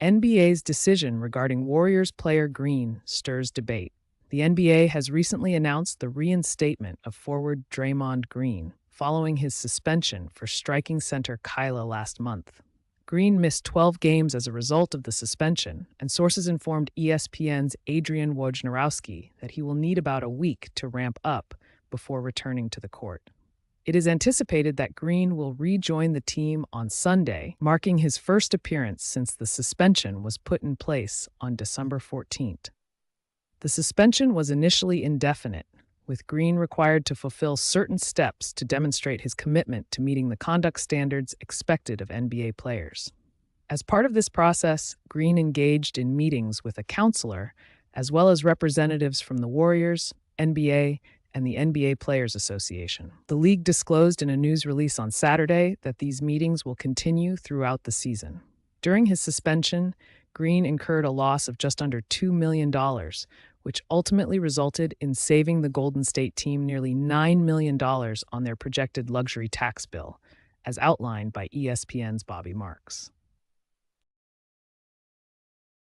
NBA's decision regarding Warriors player Green stirs debate. The NBA has recently announced the reinstatement of forward Draymond Green following his suspension for striking center Kyla last month. Green missed 12 games as a result of the suspension, and sources informed ESPN's Adrian Wojnarowski that he will need about a week to ramp up before returning to the court. It is anticipated that Green will rejoin the team on Sunday, marking his first appearance since the suspension was put in place on December 14th. The suspension was initially indefinite, with Green required to fulfill certain steps to demonstrate his commitment to meeting the conduct standards expected of NBA players. As part of this process, Green engaged in meetings with a counselor, as well as representatives from the Warriors, NBA, and the NBA Players Association. The league disclosed in a news release on Saturday that these meetings will continue throughout the season. During his suspension, Green incurred a loss of just under $2 million, which ultimately resulted in saving the Golden State team nearly $9 million on their projected luxury tax bill, as outlined by ESPN's Bobby Marks.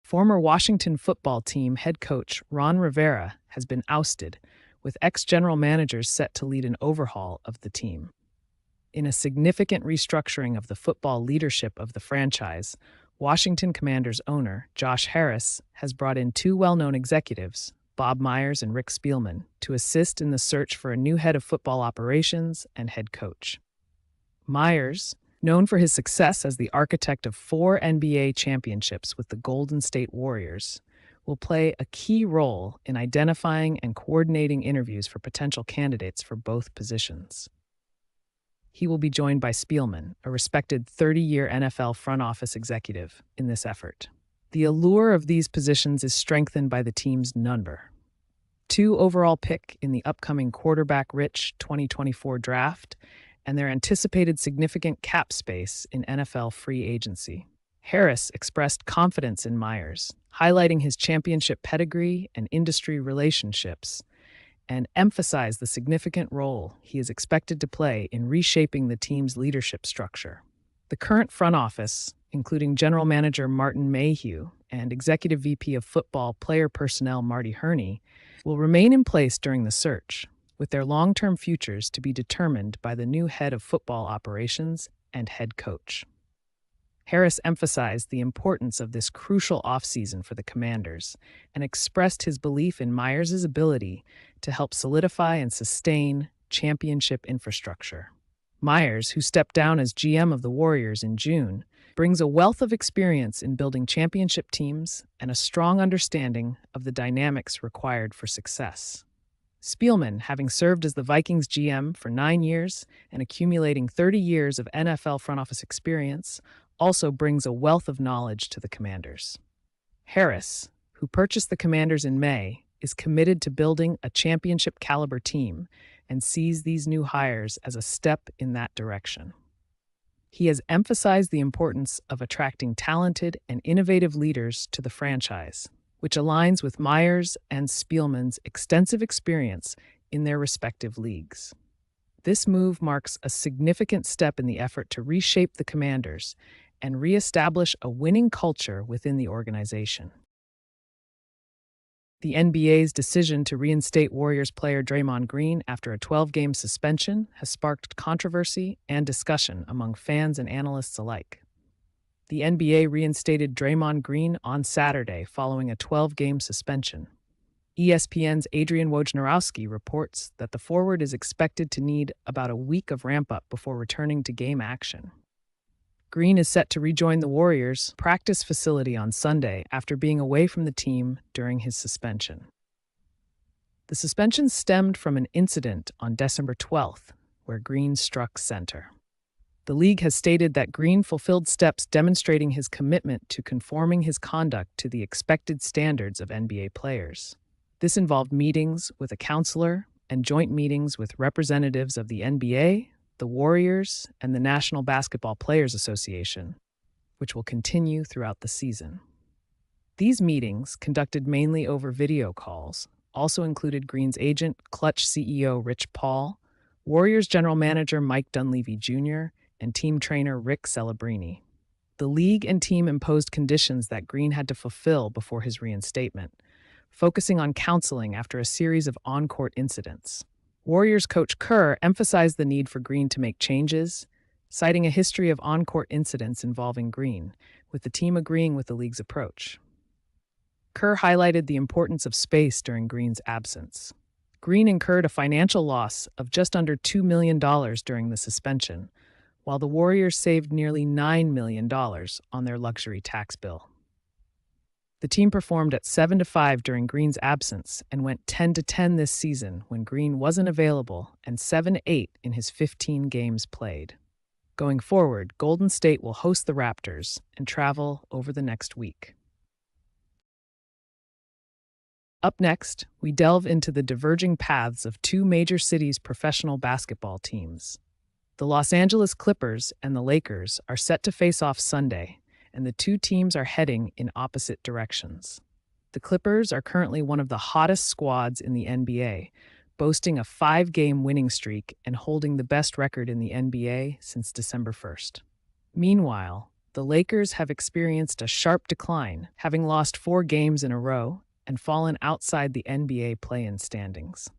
Former Washington football team head coach Ron Rivera has been ousted, with ex-general managers set to lead an overhaul of the team. In a significant restructuring of the football leadership of the franchise, Washington Commanders owner Josh Harris has brought in two well-known executives, Bob Myers and Rick Spielman, to assist in the search for a new head of football operations and head coach. Myers, known for his success as the architect of 4 NBA championships with the Golden State Warriors, will play a key role in identifying and coordinating interviews for potential candidates for both positions. He will be joined by Spielman, a respected 30-year NFL front office executive, in this effort. The allure of these positions is strengthened by the team's number 2 overall pick in the upcoming quarterback-rich 2024 draft and their anticipated significant cap space in NFL free agency. Harris expressed confidence in Myers, highlighting his championship pedigree and industry relationships, and emphasized the significant role he is expected to play in reshaping the team's leadership structure. The current front office, including General Manager Martin Mayhew and Executive VP of Football Player Personnel Marty Herney, will remain in place during the search, with their long-term futures to be determined by the new head of football operations and head coach. Harris emphasized the importance of this crucial offseason for the Commanders and expressed his belief in Myers' ability to help solidify and sustain championship infrastructure. Myers, who stepped down as GM of the Warriors in June, brings a wealth of experience in building championship teams and a strong understanding of the dynamics required for success. Spielman, having served as the Vikings GM for 9 years and accumulating 30 years of NFL front office experience, also brings a wealth of knowledge to the Commanders. Harris, who purchased the Commanders in May, is committed to building a championship-caliber team and sees these new hires as a step in that direction. He has emphasized the importance of attracting talented and innovative leaders to the franchise, which aligns with Myers and Spielman's extensive experience in their respective leagues. This move marks a significant step in the effort to reshape the Commanders and reestablish a winning culture within the organization. The NBA's decision to reinstate Warriors player Draymond Green after a 12-game suspension has sparked controversy and discussion among fans and analysts alike. The NBA reinstated Draymond Green on Saturday following a 12-game suspension. ESPN's Adrian Wojnarowski reports that the forward is expected to need about a week of ramp-up before returning to game action. Green is set to rejoin the Warriors' practice facility on Sunday after being away from the team during his suspension. The suspension stemmed from an incident on December 12th, where Green struck center. The league has stated that Green fulfilled steps demonstrating his commitment to conforming his conduct to the expected standards of NBA players. This involved meetings with a counselor and joint meetings with representatives of the NBA, the Warriors, and the National Basketball Players Association, which will continue throughout the season. These meetings, conducted mainly over video calls, also included Green's agent, Clutch CEO Rich Paul, Warriors general manager Mike Dunleavy Jr., and team trainer Rick Celebrini. The league and team imposed conditions that Green had to fulfill before his reinstatement, focusing on counseling after a series of on-court incidents. Warriors coach Kerr emphasized the need for Green to make changes, citing a history of on-court incidents involving Green, with the team agreeing with the league's approach. Kerr highlighted the importance of space during Green's absence. Green incurred a financial loss of just under $2 million during the suspension, while the Warriors saved nearly $9 million on their luxury tax bill. The team performed at 7-5 during Green's absence and went 10-10 this season when Green wasn't available, and 7-8 in his 15 games played. Going forward, Golden State will host the Raptors and travel over the next week. Up next, we delve into the diverging paths of two major cities' professional basketball teams. The Los Angeles Clippers and the Lakers are set to face off Sunday, and the two teams are heading in opposite directions. The Clippers are currently one of the hottest squads in the NBA, boasting a 5-game winning streak and holding the best record in the NBA since December 1st. Meanwhile, the Lakers have experienced a sharp decline, having lost 4 games in a row and fallen outside the NBA play-in standings.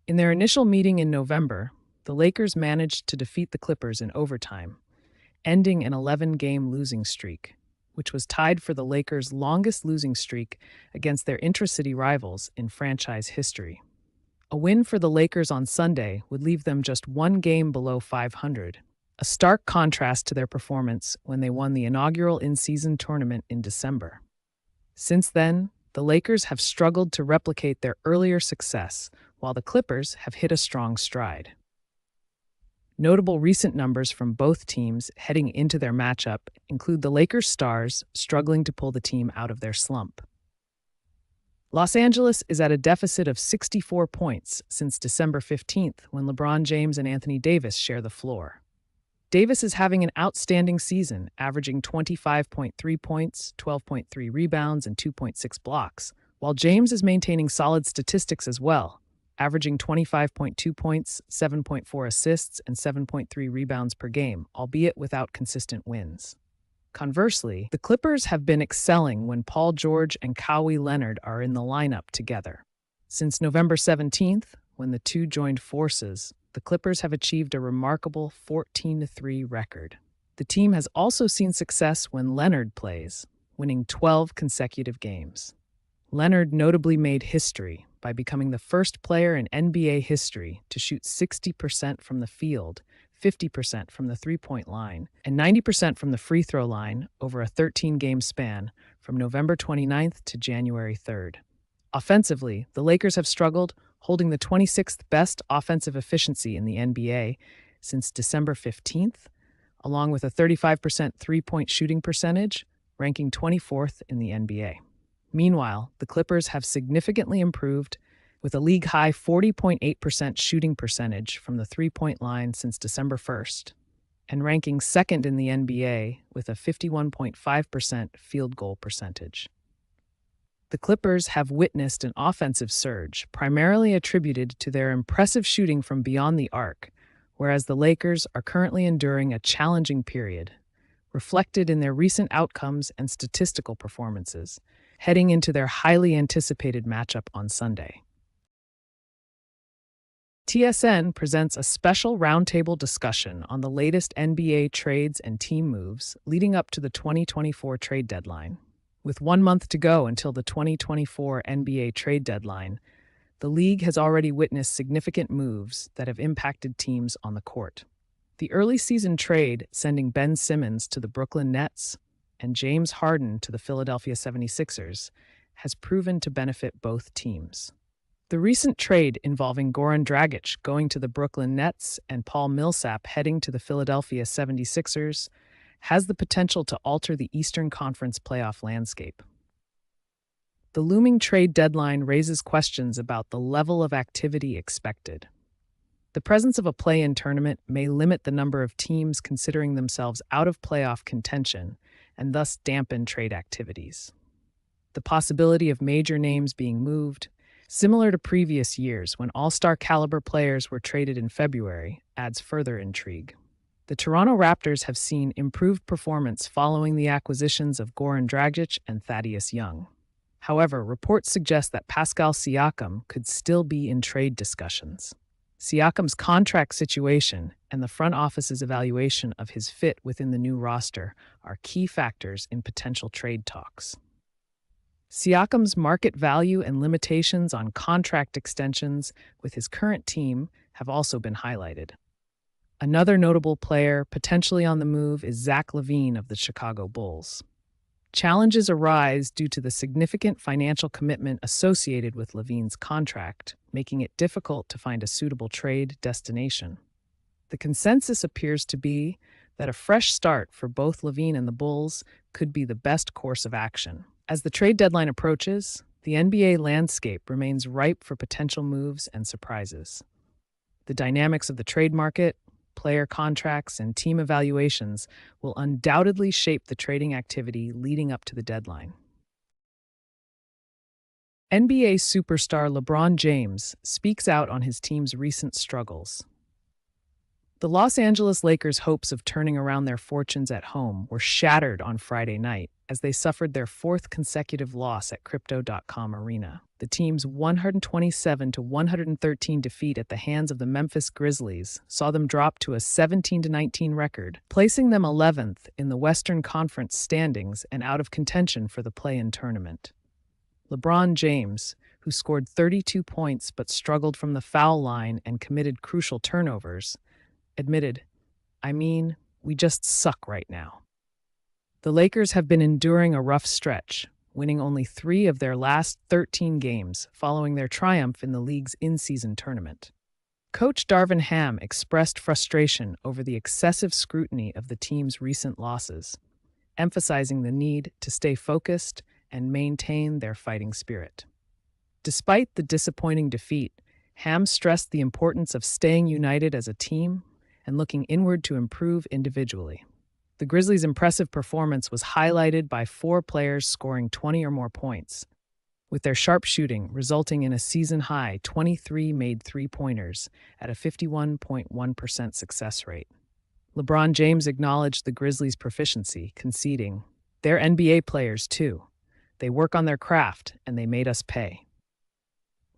In their initial meeting in November, the Lakers managed to defeat the Clippers in overtime, ending an 11-game losing streak, which was tied for the Lakers' longest losing streak against their intra-city rivals in franchise history. A win for the Lakers on Sunday would leave them just 1 game below 500, a stark contrast to their performance when they won the inaugural in-season tournament in December. Since then, the Lakers have struggled to replicate their earlier success, while the Clippers have hit a strong stride. Notable recent numbers from both teams heading into their matchup include the Lakers stars struggling to pull the team out of their slump. Los Angeles is at a deficit of 64 points since December 15th, when LeBron James and Anthony Davis share the floor. Davis is having an outstanding season, averaging 25.3 points, 12.3 rebounds, and 2.6 blocks, while James is maintaining solid statistics as well, averaging 25.2 points, 7.4 assists, and 7.3 rebounds per game, albeit without consistent wins. Conversely, the Clippers have been excelling when Paul George and Kawhi Leonard are in the lineup together. Since November 17th, when the two joined forces, the Clippers have achieved a remarkable 14-3 record. The team has also seen success when Leonard plays, winning 12 consecutive games. Leonard notably made history by becoming the first player in NBA history to shoot 60% from the field, 50% from the three-point line, and 90% from the free throw line over a 13-game span from November 29th to January 3rd. Offensively, the Lakers have struggled, holding the 26th best offensive efficiency in the NBA since December 15th, along with a 35% three-point shooting percentage, ranking 24th in the NBA. Meanwhile, the Clippers have significantly improved, with a league-high 40.8% shooting percentage from the three-point line since December 1st, and ranking second in the NBA with a 51.5% field goal percentage. The Clippers have witnessed an offensive surge, primarily attributed to their impressive shooting from beyond the arc, whereas the Lakers are currently enduring a challenging period, reflected in their recent outcomes and statistical performances, heading into their highly anticipated matchup on Sunday. TSN presents a special roundtable discussion on the latest NBA trades and team moves leading up to the 2024 trade deadline. With 1 month to go until the 2024 NBA trade deadline, the league has already witnessed significant moves that have impacted teams on the court. The early season trade sending Ben Simmons to the Brooklyn Nets and James Harden to the Philadelphia 76ers has proven to benefit both teams. The recent trade involving Goran Dragic going to the Brooklyn Nets and Paul Millsap heading to the Philadelphia 76ers has the potential to alter the Eastern Conference playoff landscape. The looming trade deadline raises questions about the level of activity expected. The presence of a play-in tournament may limit the number of teams considering themselves out of playoff contention and thus dampen trade activities. The possibility of major names being moved, similar to previous years when all-star caliber players were traded in February, adds further intrigue. The Toronto Raptors have seen improved performance following the acquisitions of Goran Dragic and Thaddeus Young. However, reports suggest that Pascal Siakam could still be in trade discussions. Siakam's contract situation and the front office's evaluation of his fit within the new roster are key factors in potential trade talks. Siakam's market value and limitations on contract extensions with his current team have also been highlighted. Another notable player potentially on the move is Zach LaVine of the Chicago Bulls. Challenges arise due to the significant financial commitment associated with LaVine's contract, making it difficult to find a suitable trade destination. The consensus appears to be that a fresh start for both LaVine and the Bulls could be the best course of action. As the trade deadline approaches, the NBA landscape remains ripe for potential moves and surprises. The dynamics of the trade market, player contracts, and team evaluations will undoubtedly shape the trading activity leading up to the deadline. NBA superstar LeBron James speaks out on his team's recent struggles. The Los Angeles Lakers' hopes of turning around their fortunes at home were shattered on Friday night as they suffered their fourth consecutive loss at Crypto.com Arena. The team's 127-113 defeat at the hands of the Memphis Grizzlies saw them drop to a 17-19 record, placing them 11th in the Western Conference standings and out of contention for the play-in tournament. LeBron James, who scored 32 points but struggled from the foul line and committed crucial turnovers, admitted, we just suck right now." The Lakers have been enduring a rough stretch, winning only 3 of their last 13 games following their triumph in the league's in-season tournament. Coach Darvin Ham expressed frustration over the excessive scrutiny of the team's recent losses, emphasizing the need to stay focused and maintain their fighting spirit. Despite the disappointing defeat, Ham stressed the importance of staying united as a team and looking inward to improve individually. The Grizzlies' impressive performance was highlighted by 4 players scoring 20 or more points, with their sharp shooting resulting in a season-high 23 made three-pointers at a 51.1% success rate. LeBron James acknowledged the Grizzlies' proficiency, conceding, "They're NBA players, too. They work on their craft, and they made us pay."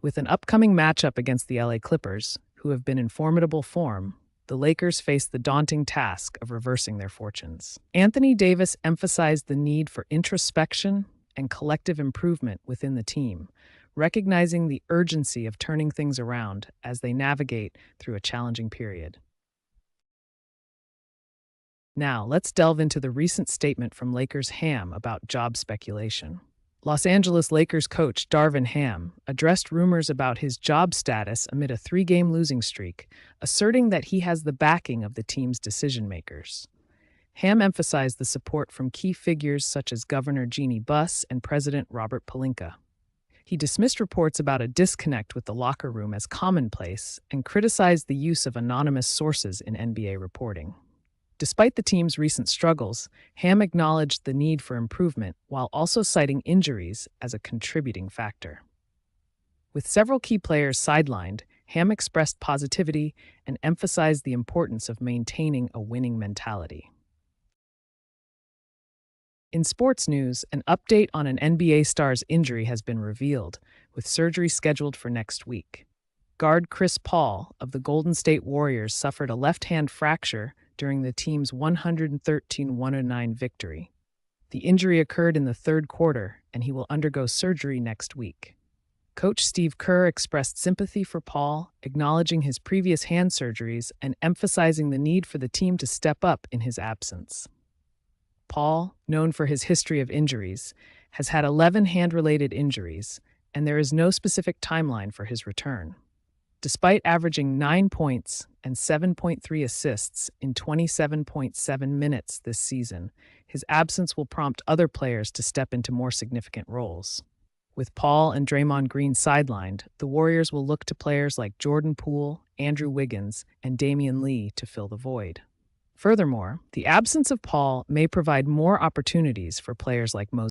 With an upcoming matchup against the LA Clippers, who have been in formidable form, the Lakers face the daunting task of reversing their fortunes. Anthony Davis emphasized the need for introspection and collective improvement within the team, recognizing the urgency of turning things around as they navigate through a challenging period. Now, let's delve into the recent statement from Lakers Ham about job speculation. Los Angeles Lakers coach Darvin Ham addressed rumors about his job status amid a 3-game losing streak, asserting that he has the backing of the team's decision-makers. Ham emphasized the support from key figures such as Governor Jeannie Buss and President Robert Pelinka. He dismissed reports about a disconnect with the locker room as commonplace and criticized the use of anonymous sources in NBA reporting. Despite the team's recent struggles, Ham acknowledged the need for improvement while also citing injuries as a contributing factor. With several key players sidelined, Ham expressed positivity and emphasized the importance of maintaining a winning mentality. In sports news, an update on an NBA star's injury has been revealed, with surgery scheduled for next week. Guard Chris Paul of the Golden State Warriors suffered a left-hand fracture during the team's 113-109 victory. The injury occurred in the third quarter, and he will undergo surgery next week. Coach Steve Kerr expressed sympathy for Paul, acknowledging his previous hand surgeries and emphasizing the need for the team to step up in his absence. Paul, known for his history of injuries, has had 11 hand-related injuries, and there is no specific timeline for his return. Despite averaging 9 points and 7.3 assists in 27.7 minutes this season, his absence will prompt other players to step into more significant roles. With Paul and Draymond Green sidelined, the Warriors will look to players like Jordan Poole, Andrew Wiggins, and Damian Lee to fill the void. Furthermore, the absence of Paul may provide more opportunities for players like Moses